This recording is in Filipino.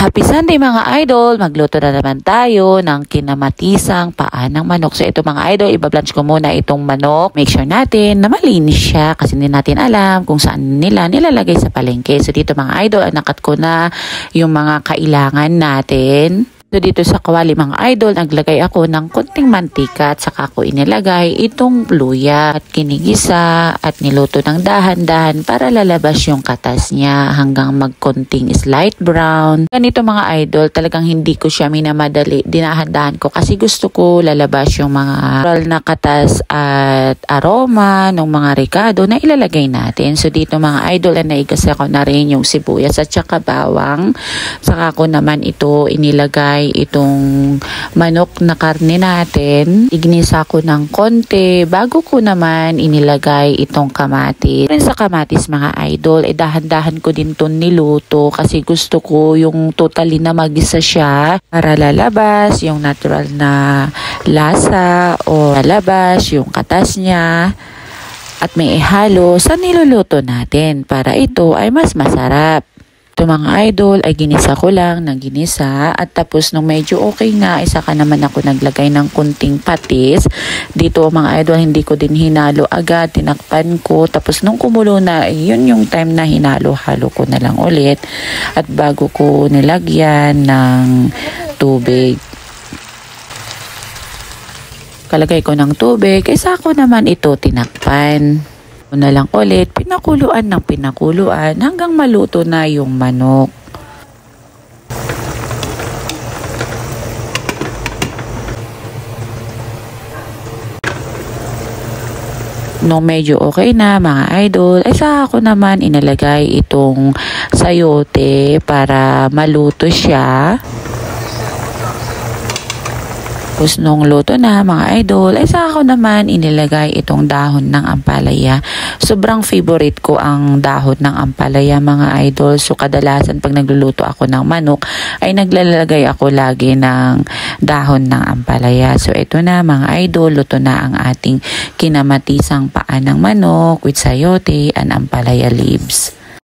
Happy Sunday mga idol! Magluto na naman tayo ng kinamatisang paa ng manok. So ito mga idol, ibablanch ko muna itong manok. Make sure natin na malinis siya kasi hindi natin alam kung saan nila nilalagay sa palengke. So dito mga idol, anakat ko na yung mga kailangan natin. So dito sa kawali mga idol, naglagay ako ng konting mantika at saka ko inilagay itong luya at kinigisa at niluto ng dahan-dahan para lalabas yung katas niya hanggang magkonting slight brown. Ganito mga idol, talagang hindi ko siya minamadali, dinahan-dahan ko kasi gusto ko lalabas yung mga natural na katas at aroma ng mga ricado na ilalagay natin. So dito mga idol, naigasa ko na rin yung sibuyas at saka bawang. Saka ko naman ito inilagay itong manok na karne natin. Iginisa ko ng konti bago ko naman inilagay itong kamatis. Rin sa kamatis mga idol, dahan-dahan ko din to niluto kasi gusto ko yung totally na magisa siya para lalabas yung natural na lasa o lalabas yung katas niya at may ihalo sa niluluto natin para ito ay mas masarap. Ito mga idol ay ginisa ko lang ng ginisa at tapos nung medyo okay na, isa ka naman ako naglagay ng kunting patis. Dito mga idol, hindi ko din hinalo agad, tinakpan ko. Tapos nung kumulo na, yun yung time na hinalo-halo ko na lang ulit. At bago ko nilagyan ng tubig. Kalagay ko ng tubig, kaysa ako naman ito tinakpan. Na lang ulit, pinakuluan ng pinakuluan hanggang maluto na yung manok. Nung medyo okay na mga idol, ay saka ako naman inilagay itong sayote para maluto siya. Tapos nung luto na mga idol, ay saka ko naman inilagay itong dahon ng ampalaya. Sobrang favorite ko ang dahon ng ampalaya mga idol. So kadalasan pag nagluluto ako ng manok, ay naglalagay ako lagi ng dahon ng ampalaya. So ito na mga idol, luto na ang ating kinamatisang paa ng manok with sayote and ampalaya leaves.